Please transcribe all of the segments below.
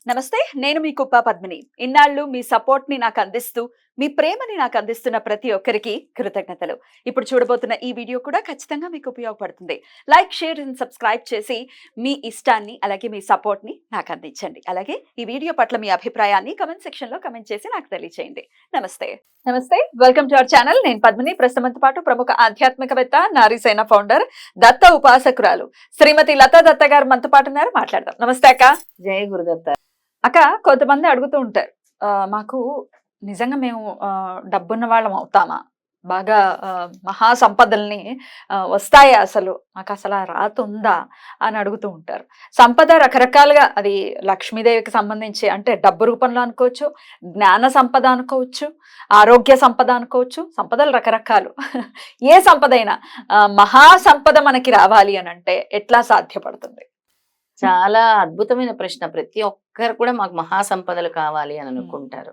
నమస్తే. నేను మీ కుప్ప పద్మిని. ఇన్నాళ్ళు మీ సపోర్ట్‌ని నాకందిస్తూ, మీ ప్రేమని నాకందిస్తున్న ప్రతి ఒక్కరికి కృతజ్ఞతలు. ఇప్పుడు చూడబోతున్న ఈ వీడియో కూడా ఖచ్చితంగా మీకు ఉపయోగపడుతుంది. లైక్, షేర్ అండ్ సబ్స్క్రైబ్ చేసి మీ ఇష్టాన్ని అలాగే మీ సపోర్ట్‌ని నాకందించండి. అలాగే ఈ వీడియో పట్ల మీ అభిప్రాయాన్ని కామెంట్ సెక్షన్‌లో కామెంట్ చేసి నాకు తెలియజేయండి. నమస్తే. నమస్తే. Welcome to our channel. నేను పద్మిని. ప్రస్తుతంతో పాటు ప్రముఖ ఆధ్యాత్మికవేత్త, నారీసేన ఫౌండర్, దత్త ఉపాసకురాలు శ్రీమతి లతా దత్త గారు మనతో పాటు ఉన్నారు. మాట్లాడదాం. నమస్తే అక్క. జై గురుదత్త. అక్క, కొంతమంది అడుగుతూ ఉంటారు, మాకు నిజంగా మేము డబ్బున్న వాళ్ళం అవుతామా, బాగా మహా సంపదల్ని వస్తాయా, అసలు మాకు అసలు ఆ రాత ఉందా అని అడుగుతూ ఉంటారు. సంపద రకరకాలుగా, అది లక్ష్మీదేవికి సంబంధించి అంటే డబ్బు రూపంలో అనుకోవచ్చు, జ్ఞాన సంపద అనుకోవచ్చు, ఆరోగ్య సంపద అనుకోవచ్చు. సంపదలు రకరకాలు. ఏ సంపద అయినా మహా సంపద మనకి రావాలి అని అంటే ఎట్లా సాధ్యపడుతుంది? చాలా అద్భుతమైన ప్రశ్న. ప్రతి ఒక్కరు కూడా మాకు మహాసంపదలు కావాలి అని అనుకుంటారు.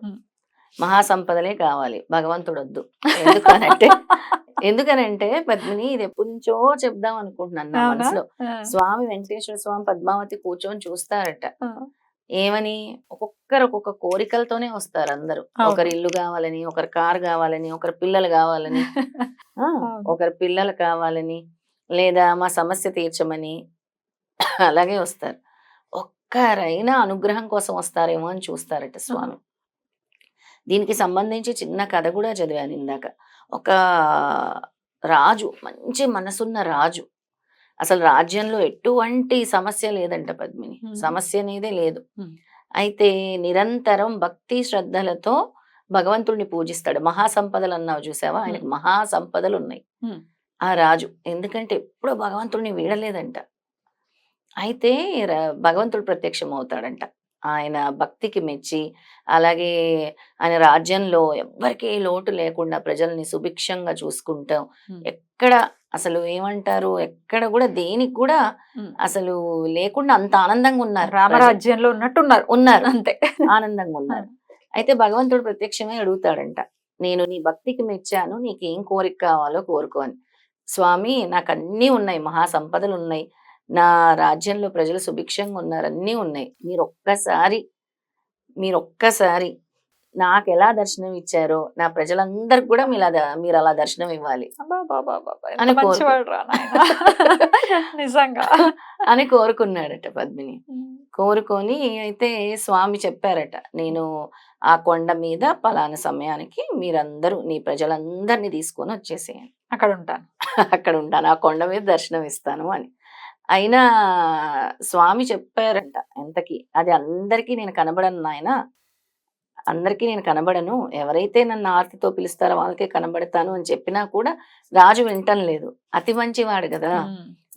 మహాసంపదలే కావాలి, భగవంతుడు వద్దు. ఎందుకనంటే పద్మిని, ఇది ఎప్పటి నుంచో చెప్దాం అనుకుంటున్నాను నా మనసులో. స్వామి వెంకటేశ్వర స్వామి పద్మావతి కూర్చొని చూస్తారట. ఏమని? ఒక్కొక్కరు ఒక్కొక్క కోరికలతోనే వస్తారు అందరూ. ఒకరి ఇల్లు కావాలని, ఒకరి కారు కావాలని, ఒకరి పిల్లలు కావాలని, ఒకరి పిల్లలు కావాలని, లేదా మా సమస్య తీర్చమని అలాగే వస్తారు. ఒక్కరైనా అనుగ్రహం కోసం వస్తారేమో అని చూస్తారట స్వామి. దీనికి సంబంధించి చిన్న కథ కూడా చదివాను ఇందాక. ఒక రాజు, మంచి మనసున్న రాజు, అసలు రాజ్యంలో ఎటువంటి సమస్య లేదంట పద్మిని. సమస్య అనేదే లేదు. అయితే నిరంతరం భక్తి శ్రద్ధలతో భగవంతుడిని పూజిస్తాడు. మహాసంపదలు అన్నావు చూసావా, ఆయనకు మహాసంపదలు ఉన్నాయి ఆ రాజు. ఎందుకంటే ఎప్పుడూ భగవంతుడిని వీడలేదంట. అయితే భగవంతుడు ప్రత్యక్షం అవుతాడంట. ఆయన భక్తికి మెచ్చి, అలాగే ఆయన రాజ్యంలో ఎవ్వరికీ లోటు లేకుండా ప్రజల్ని సుభిక్షంగా చూసుకుంటాం. ఎక్కడ అసలు ఏమంటారు, ఎక్కడ కూడా దేనికి కూడా అసలు లేకుండా అంత ఆనందంగా ఉన్నారు. రామరాజ్యంలో ఉన్నారు అంతే ఆనందంగా ఉన్నారు. అయితే భగవంతుడు ప్రత్యక్షమే అడుగుతాడంట, నేను నీ భక్తికి మెచ్చాను, నీకేం కోరిక కావాలో కోరుకో అని. స్వామి, నాకు అన్నీ ఉన్నాయి, మహాసంపదలు ఉన్నాయి, నా రాజ్యంలో ప్రజలు సుభిక్షంగా ఉన్నారు, అన్నీ ఉన్నాయి. మీరు ఒక్కసారి నాకు ఎలా దర్శనం ఇచ్చారో నా ప్రజలందరికి కూడా మీరు అలా దర్శనం ఇవ్వాలి నిజంగా అని కోరుకున్నాడట పద్మిని. కోరుకొని అయితే స్వామి చెప్పారట, నేను ఆ కొండ మీద పలానా సమయానికి మీరందరూ నీ ప్రజలందరినీ తీసుకొని వచ్చేసేయండి, అక్కడ ఉంటాను, ఆ కొండ మీద దర్శనం ఇస్తాను అని. అయినా స్వామి చెప్పారంట, ఎంతకి అది అందరికీ నేను కనబడను నాయన, అందరికీ నేను కనబడను, ఎవరైతే నన్ను ఆర్తితో పిలుస్తారో వాళ్ళకే కనబడతాను అని చెప్పినా కూడా రాజు వింటం లేదు. అతి మంచివాడు కదా,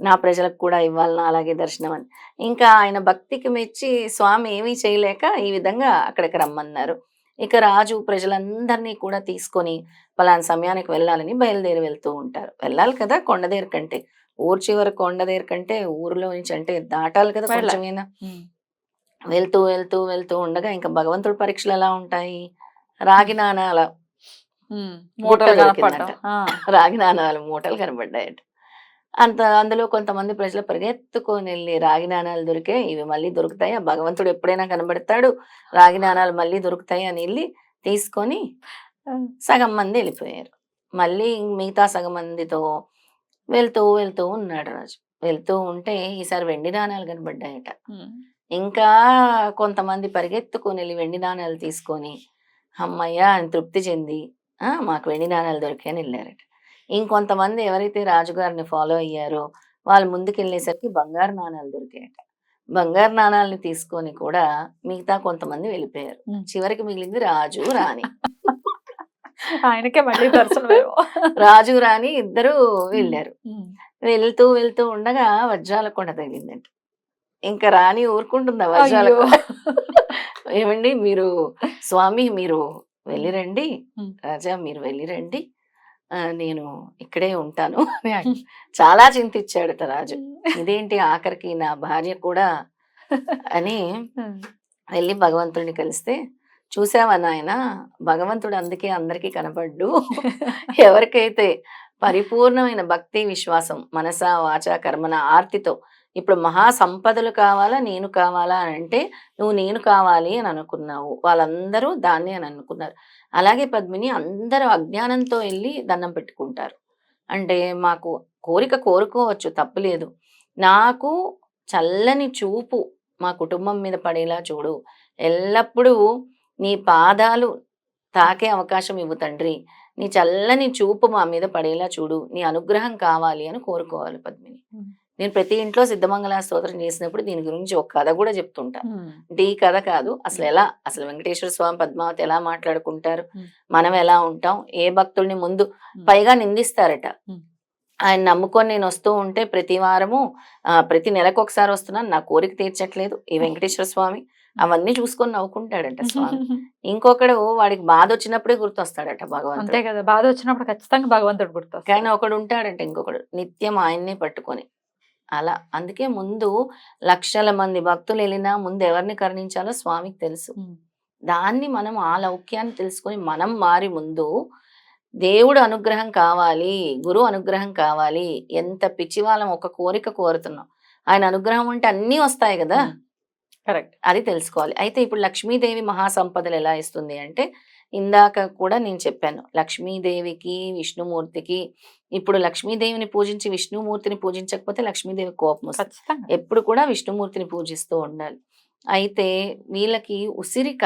నా ప్రజలకు కూడా ఇవ్వాలన్నా అలాగే దర్శనం అని. ఇంకా ఆయన భక్తికి మెచ్చి స్వామి ఏమీ చేయలేక ఈ విధంగా అక్కడికి రమ్మన్నారు. ఇక రాజు ప్రజలందరినీ కూడా తీసుకొని పలానా సమయానికి వెళ్ళాలని బయలుదేరి వెళ్తూ ఉంటారు. వెళ్ళాలి కదా, కొండ దగ్గర కంటే ఊరు చివరి కొండ దగ్గర కంటే ఊరిలో నుంచి అంటే దాటాలి కదా కొంచెమైనా. వెళ్తూ వెళ్తూ వెళ్తూ ఉండగా ఇంకా భగవంతుడి పరీక్షలు ఎలా ఉంటాయి, రాగి నాణాల రాగి నాణాలు మూటలు కనబడ్డాయట. అందులో కొంతమంది ప్రజలు పరిగెత్తుకొని వెళ్ళి రాగి నాణాలు దొరికాయి, ఇవి మళ్ళీ దొరుకుతాయి, ఆ భగవంతుడు ఎప్పుడైనా కనబడతాడు, రాగి నాణాలు మళ్ళీ దొరుకుతాయి అని వెళ్ళి తీసుకొని సగం మంది వెళ్ళిపోయారు. మళ్ళీ మిగతా సగం మందితో వెళ్తూ వెళ్తూ ఉన్నాడు రాజు. వెళ్తూ ఉంటే ఈసారి వెండి నాణాలు కనబడ్డాయట. ఇంకా కొంతమంది పరిగెత్తుకొని వెళ్ళి వెండి నాణాలు తీసుకొని అమ్మయ్య అని తృప్తి చెంది మాకు వెండి నాణాలు దొరికాయని వెళ్ళారట. ఇంకొంతమంది ఎవరైతే రాజుగారిని ఫాలో అయ్యారో వాళ్ళు ముందుకెళ్ళేసరికి బంగారు నాణాలు దొరికాయట. బంగారు నాణాలని తీసుకొని కూడా మిగతా కొంతమంది వెళ్ళిపోయారు. చివరికి మిగిలింది రాజు రాణి. ఆయనకే మళ్ళీ దర్శనం. రాజు రాణి ఇద్దరు వెళ్ళారు. వెళ్తూ వెళ్తూ ఉండగా వజ్రాల కొండ తగిలిందంట. ఇంకా రాణి ఊరుకుంటుందా వజ్రాల? ఏమండి, మీరు స్వామి మీరు వెళ్ళిరండి, రాజా మీరు వెళ్ళిరండి, నేను ఇక్కడే ఉంటాను. చాలా చింతించాడట రాజు. ఇదేంటి ఆఖరికి నా భార్య కూడా అని వెళ్ళి భగవంతుడిని కలిస్తే, చూసావా నాయన, భగవంతుడు అందుకే అందరికీ కనబడ్డు, ఎవరికైతే పరిపూర్ణమైన భక్తి విశ్వాసం మనస వాచ కర్మన ఆర్తితో ఇప్పుడు మహా సంపదలు కావాలా నేను కావాలా అని అంటే నువ్వు నేను కావాలి అని అనుకున్నావు, వాళ్ళందరూ దాన్ని అని అనుకున్నారు. అలాగే పద్మిని అందరూ అజ్ఞానంతో వెళ్ళి దండం పెట్టుకుంటారు. అంటే మాకు కోరిక కోరుకోవచ్చు, తప్పులేదు. నాకు చల్లని చూపు మా కుటుంబం మీద పడేలా చూడు, ఎల్లప్పుడూ నీ పాదాలు తాకే అవకాశం ఇవ్వు తండ్రి, నీ చల్లని చూపు మా మీద పడేలా చూడు, నీ అనుగ్రహం కావాలి అని కోరుకోవాలి పద్మిని. నేను ప్రతి ఇంట్లో సిద్ధమంగళ స్తోత్రం చేసినప్పుడు దీని గురించి ఒక కథ కూడా చెప్తుంటా. అంటే ఈ కథ కాదు, అసలు వెంకటేశ్వర స్వామి పద్మావతి ఎలా మాట్లాడుకుంటారు, మనం ఎలా ఉంటాం, ఏ భక్తుల్ని ముందు పైగా నిందిస్తారట. ఆయన నమ్ముకొని నేను వస్తూ ఉంటే ప్రతి వారము ప్రతి నెలకు ఒకసారి వస్తున్నాను, నా కోరిక తీర్చట్లేదు ఈ వెంకటేశ్వర స్వామి, అవన్నీ చూసుకొని నవ్వుకుంటాడట స్వామి. ఇంకొకడు వాడికి బాధ వచ్చినప్పుడే గుర్తొస్తాడట భగవంతుడు. అంతే కదా, బాధ వచ్చినప్పుడు ఖచ్చితంగా భగవంతుడు గుర్తొస్తాడు. కానీ ఒకడు ఉంటాడంట ఇంకొకడు నిత్యం ఆయన్నే పట్టుకొని. అలా అందుకే ముందు లక్షల మంది భక్తులు వెళ్ళినా ముందు ఎవరిని కరుణించాలో స్వామికి తెలుసు. దాన్ని మనం ఆ లౌక్యాన్ని తెలుసుకొని మనం మారి ముందు దేవుడు అనుగ్రహం కావాలి, గురువు అనుగ్రహం కావాలి, ఎంత పిచ్చివాళ్ళం ఒక కోరిక కోరుతున్నాం, ఆయన అనుగ్రహం ఉంటే అన్నీ వస్తాయి కదా. కరెక్ట్, అది తెలుసుకోవాలి. అయితే ఇప్పుడు లక్ష్మీదేవి మహాసంపదలు ఎలా ఇస్తుంది అంటే, ఇందాక కూడా నేను చెప్పాను, లక్ష్మీదేవికి విష్ణుమూర్తికి, ఇప్పుడు లక్ష్మీదేవిని పూజించి విష్ణుమూర్తిని పూజించకపోతే లక్ష్మీదేవి కోపం వస్తుంది. ఎప్పుడు కూడా విష్ణుమూర్తిని పూజిస్తూ ఉండాలి. అయితే వీళ్ళకి ఉసిరిక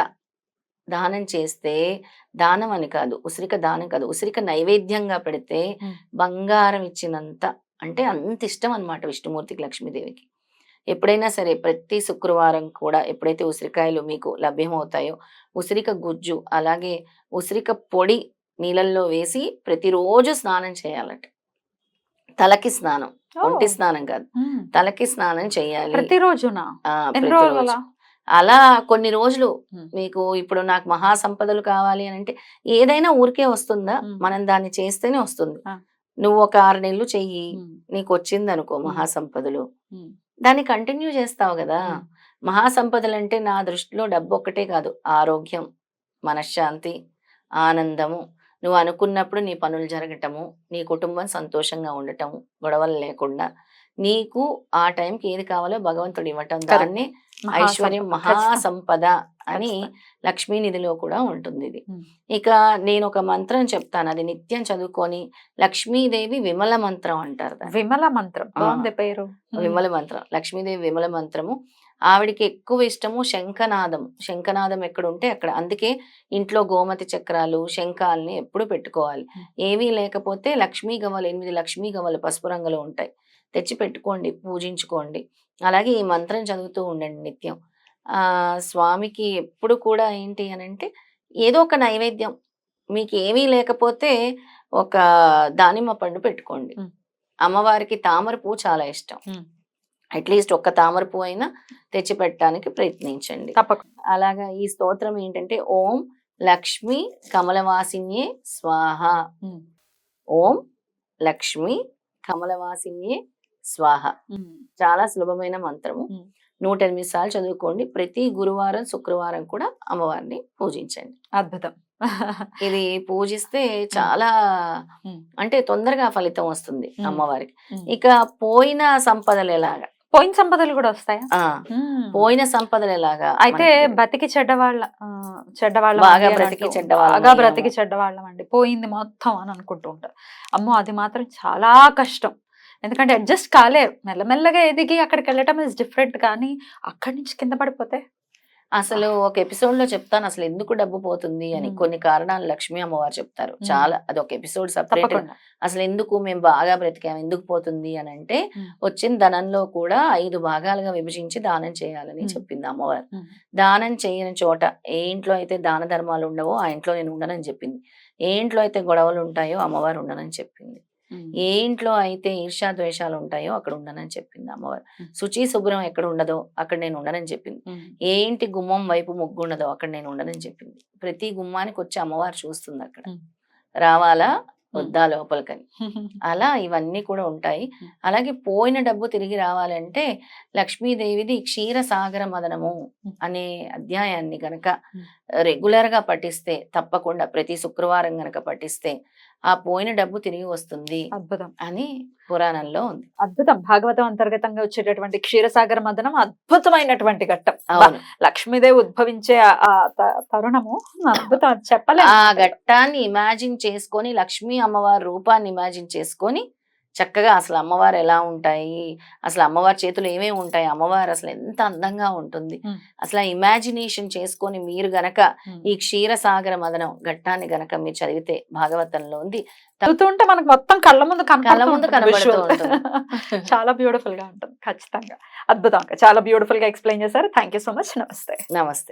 దానం చేస్తే, దానం అని కాదు, ఉసిరిక దానం కాదు, ఉసిరిక నైవేద్యంగా పెడితే బంగారం ఇచ్చినంత, అంటే అంత ఇష్టం అన్నమాట విష్ణుమూర్తికి లక్ష్మీదేవికి. ఎప్పుడైనా సరే ప్రతి శుక్రవారం కూడా ఎప్పుడైతే ఉసిరికాయలు మీకు లభ్యమవుతాయో ఉసిరిక గుజ్జు అలాగే ఉసిరిక పొడి నీళ్ళల్లో వేసి ప్రతిరోజు స్నానం చేయాలట. తలకి స్నానం, ఒంటి స్నానం కాదు, తలకి స్నానం చేయాలి ప్రతిరోజునా? ప్రతిరోజు. అలా కొన్ని రోజులు మీకు ఇప్పుడు నాకు మహాసంపదలు కావాలి అని అంటే ఏదైనా ఊరికే వస్తుందా, మనం దాన్ని చేస్తేనే వస్తుంది. నువ్వు ఒక 6 నెలలు చెయ్యి, నీకు వచ్చింది అనుకో మహాసంపదలు, దాన్ని కంటిన్యూ చేస్తావు కదా. మహాసంపదలు అంటే నా దృష్టిలో డబ్బు ఒక్కటే కాదు, ఆరోగ్యం, మనశ్శాంతి, ఆనందము, నువ్వు అనుకున్నప్పుడు నీ పనులు జరగటము, నీ కుటుంబం సంతోషంగా ఉండటము, గొడవలు లేకుండా, నీకు ఆ టైంకి ఏది కావాలో భగవంతుడు ఇవ్వటం, దాన్ని ఐశ్వర్యం మహాసంపద అని లక్ష్మీ నిధిలో కూడా ఉంటుంది ఇది. ఇక నేను ఒక మంత్రం చెప్తాను, అది నిత్యం చదువుకొని, లక్ష్మీదేవి విమల మంత్రం అంటారు. విమల మంత్రం బాగుంది పేరు. విమల మంత్రం, లక్ష్మీదేవి విమల మంత్రము. ఆవిడికి ఎక్కువ ఇష్టము శంఖనాదం. శంఖనాదం ఎక్కడుంటే అక్కడ. అందుకే ఇంట్లో గోమతి చక్రాలు, శంఖాలని ఎప్పుడు పెట్టుకోవాలి. ఏమీ లేకపోతే లక్ష్మీ గవ్వలు, 8 లక్ష్మీ గవ్వలు పసుపు రంగులో ఉంటాయి, తెచ్చి పెట్టుకోండి, పూజించుకోండి. అలాగే ఈ మంత్రం చదువుతూ ఉండండి నిత్యం. స్వామికి ఎప్పుడు కూడా ఏంటి అని అంటే ఏదో ఒక నైవేద్యం, మీకు ఏమీ లేకపోతే ఒక దానిమ్మ పండు పెట్టుకోండి. అమ్మవారికి తామర పువ్వు చాలా ఇష్టం, అట్లీస్ట్ ఒక్క తామర పువ్వు అయినా తెచ్చి పెట్టడానికి ప్రయత్నించండి. తప్పకుండా. అలాగా ఈ స్తోత్రం ఏంటంటే, ఓం లక్ష్మి కమలవాసిన్యే స్వాహ, ఓం లక్ష్మి కమలవాసిన్యే స్వాహ. చాలా సులభమైన మంత్రము. 108 సార్లు చదువుకోండి. ప్రతి గురువారం శుక్రవారం కూడా అమ్మవారిని పూజించండి. అద్భుతం. ఇది పూజిస్తే చాలా అంటే తొందరగా ఫలితం వస్తుంది అమ్మవారికి. ఇక పోయిన సంపదలు ఎలాగా? పోయిన సంపదలు కూడా వస్తాయా? పోయిన సంపదలు ఎలాగా? అయితే బతికి చెడ్డవాళ్ళ బాగా బ్రతికి చెడ్డవాళ్ళం అండి, పోయింది మొత్తం అని అనుకుంటూ ఉంటారు. అమ్మో అది మాత్రం చాలా కష్టం. ఎందుకంటే అడ్జస్ట్ కాలేరు, మెల్లమెల్లగా ఎదిగి అక్కడికి వెళ్ళటం ఇస్ డిఫరెంట్. కానీ అక్కడి నుంచి కింద పడిపోతే అసలు ఒక ఎపిసోడ్ లో చెప్తాను అసలు ఎందుకు డబ్బు పోతుంది అని. కొన్ని కారణాలు లక్ష్మీ అమ్మవారు చెప్తారు, చాలా, అది ఒక ఎపిసోడ్ సపరేట్. అసలు ఎందుకు మేము బాగా బ్రతికాము ఎందుకు పోతుంది అని అంటే, వచ్చిన ధనంలో కూడా 5 భాగాలుగా విభజించి దానం చేయాలని చెప్పింది అమ్మవారు. దానం చేయని చోట, ఏ ఇంట్లో అయితే దాన ధర్మాలు ఉండవో ఆ ఇంట్లో నేను ఉండనని చెప్పింది. ఏ ఇంట్లో అయితే గొడవలు ఉంటాయో అమ్మవారు ఉండనని చెప్పింది. ఏ ఇంట్లో అయితే ఈర్ష్యా ద్వేషాలు ఉంటాయో అక్కడ ఉండనని చెప్పింది అమ్మవారు. శుచి శుభ్రం ఎక్కడ ఉండదో అక్కడ నేను ఉండనని చెప్పింది. ఏ ఇంటి గుమ్మం వైపు ముగ్గు ఉండదో అక్కడ నేను ఉండనని చెప్పింది. ప్రతి గుమ్మానికి వచ్చి అమ్మవారు చూస్తుంది, అక్కడ రావాలా వద్దా లోపలికని. అలా ఇవన్నీ కూడా ఉంటాయి. అలాగే పోయిన డబ్బు తిరిగి రావాలంటే లక్ష్మీదేవిది క్షీరసాగర మదనము అనే అధ్యాయాన్ని గనక రెగ్యులర్ గా పఠిస్తే, తప్పకుండా ప్రతి శుక్రవారం గనక పఠిస్తే ఆ పోయిన డబ్బు తిరిగి వస్తుంది అద్భుతం. అని పురాణంలో ఉంది. అద్భుతం. భాగవతం అంతర్గతంగా వచ్చేటటువంటి క్షీరసాగర మదనం అద్భుతమైనటువంటి ఘట్టం. అవును. లక్ష్మీదేవి ఉద్భవించే ఆ తరుణము అద్భుతం. అది చెప్పలేము ఆ మాటల్లో. ఘట్టాన్ని ఇమాజిన్ చేసుకొని, లక్ష్మీ అమ్మవారి రూపాన్ని ఇమాజిన్ చేసుకొని చక్కగా అసలు అమ్మవారు ఎలా ఉంటాయి, అసలు అమ్మవారి చేతులు ఏమేమి ఉంటాయి, అమ్మవారు అసలు ఎంత అందంగా ఉంటుంది, ఉమ్. అసలు ఇమాజినేషన్ చేసుకొని మీరు గనక ఉమ్. ఈ క్షీరసాగర మదనం ఘట్టాన్ని గనక మీరు చదివితే భాగవతంలో ఉంది, చదువుతుంటే మనకు మొత్తం కళ్ళ ముందు కళ్ళ ముందు కనబడుతూ visual. ఉంటుంది. చాలా బ్యూటిఫుల్ గా ఉంటుంది ఖచ్చితంగా. అద్భుతం. చాలా బ్యూటిఫుల్ గా ఎక్స్ప్లెయిన్ చేశారు. Thank you so much. నమస్తే. నమస్తే.